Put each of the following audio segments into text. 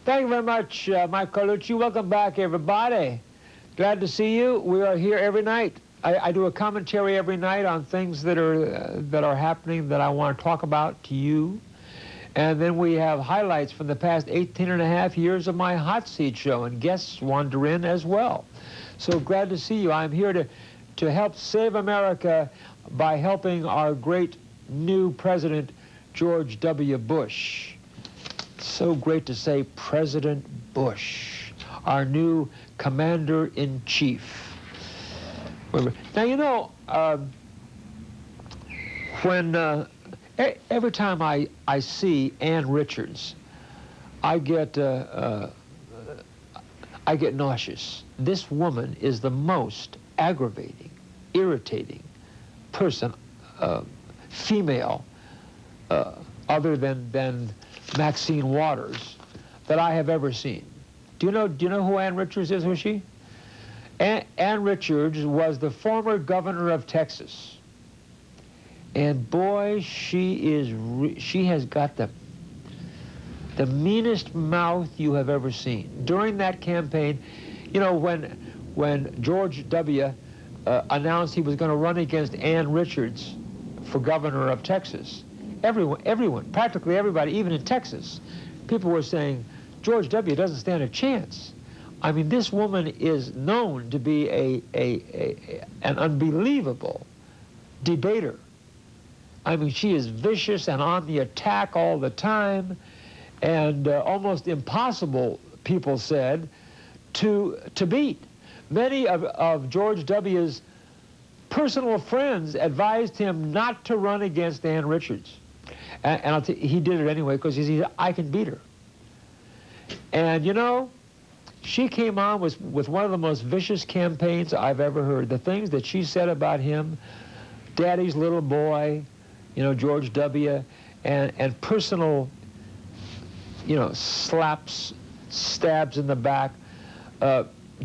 Thank you very much, Mike Carlucci. Welcome back, everybody. Glad to see you. We are here every night. I do a commentary every night on things that are happening that I want to talk about to you. And then we have highlights from the past 18 and a half years of my Hot Seat show, and guests wander in as well. So glad to see you. I'm here to help save America by helping our great new president, George W. Bush. So great to say President Bush, our new commander-in-chief. Now, you know, when every time I see Ann Richards, I get nauseous. This woman is the most aggravating, irritating person, female, other than Maxine Waters, that I have ever seen. Do you know who Ann Richards is? Who's she? Ann Richards was the former governor of Texas, and boy, she has got the meanest mouth you have ever seen. During that campaign, you know, when George W. Announced he was going to run against Ann Richards for governor of Texas, everyone, practically everybody, even in Texas, people were saying, George W. doesn't stand a chance. I mean, this woman is known to be an unbelievable debater. I mean, she is vicious and on the attack all the time, and almost impossible, people said, to beat. Many of George W.'s personal friends advised him not to run against Ann Richards. And he did it anyway, because he said, I can beat her. And you know, she came on with one of the most vicious campaigns I've ever heard. The things that she said about him, Daddy's little boy, you know, George W., and personal, you know, slaps, stabs in the back,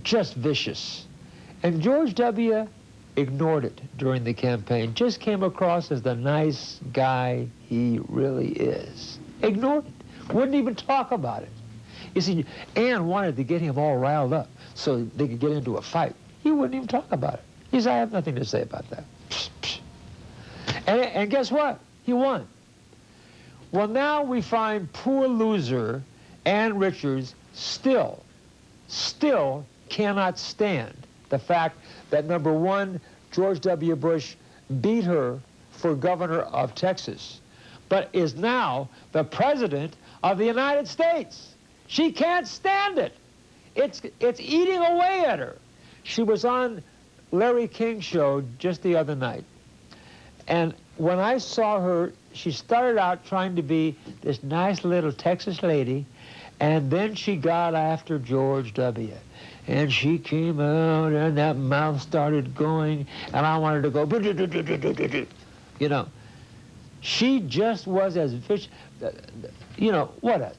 just vicious. And George W. ignored it during the campaign, just came across as the nice guy he really is. Ignored it, wouldn't even talk about it. You see, Ann wanted to get him all riled up so they could get into a fight. He wouldn't even talk about it. He said, I have nothing to say about that. Psh, psh. And guess what? He won. Well, now we find poor loser Ann Richards still cannot stand the fact that, number one, George W. Bush beat her for governor of Texas, but is now the president of the United States. She can't stand it. It's eating away at her. She was on Larry King's show just the other night, and when I saw her, she started out trying to be this nice little Texas lady, and then she got after George W. And she came out, and that mouth started going, and I wanted to go, you know. She just was as vicious, you know, what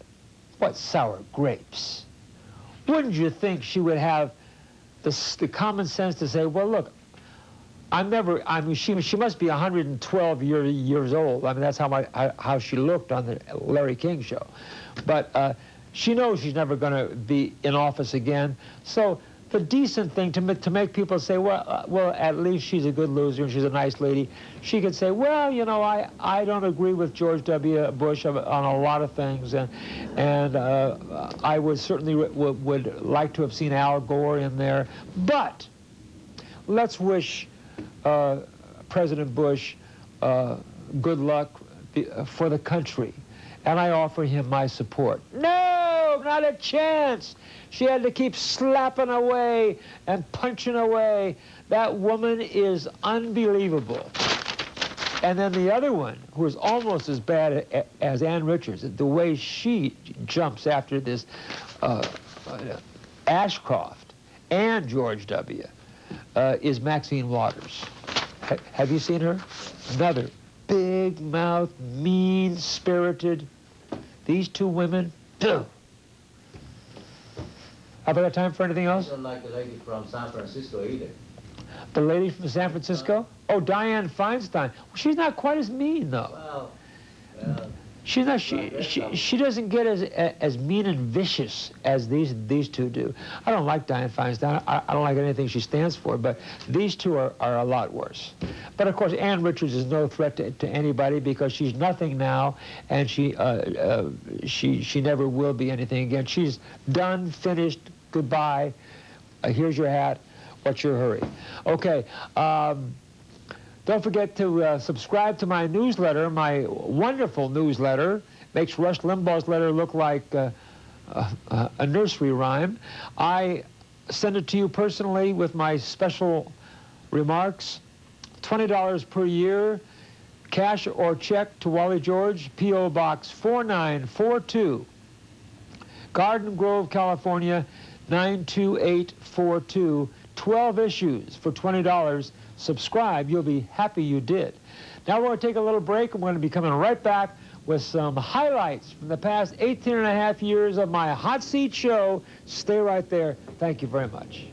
sour grapes. Wouldn't you think she would have the common sense to say, well, look, I mean, she must be 112 years old. I mean, that's how she looked on the Larry King show. But she knows she's never going to be in office again. So the decent thing to make people say, well, at least she's a good loser and she's a nice lady. She could say, well, you know, I don't agree with George W. Bush on a lot of things, and I would certainly would like to have seen Al Gore in there. But let's wish President Bush good luck for the country, and I offer him my support. No, not a chance. She had to keep slapping away and punching away. That woman is unbelievable. And then the other one, who is almost as bad as Ann Richards, the way she jumps after this Ashcroft and George W., is Maxine Waters. Have you seen her? Another big mouth, mean-spirited. These two women, have I got time for anything else? I don't like the lady from San Francisco either. The lady from San Francisco? Oh, Dianne Feinstein. Well, she's not quite as mean, though. Well, She's not. She doesn't get as mean and vicious as these two do. I don't like Dianne Feinstein. I don't like anything she stands for. But these two are a lot worse. But of course, Ann Richards is no threat to anybody because she's nothing now, and she never will be anything again. She's done, finished. Goodbye. Here's your hat. What's your hurry? Okay. Don't forget to subscribe to my newsletter, my wonderful newsletter. Makes Rush Limbaugh's letter look like a nursery rhyme. I send it to you personally with my special remarks. $20 per year, cash or check to Wally George, P.O. Box 4942, Garden Grove, California, 92842. 12 issues for $20. Subscribe. You'll be happy you did. Now we're going to take a little break. I'm going to be coming right back with some highlights from the past 18 and a half years of my Hot Seat show. Stay right there. Thank you very much.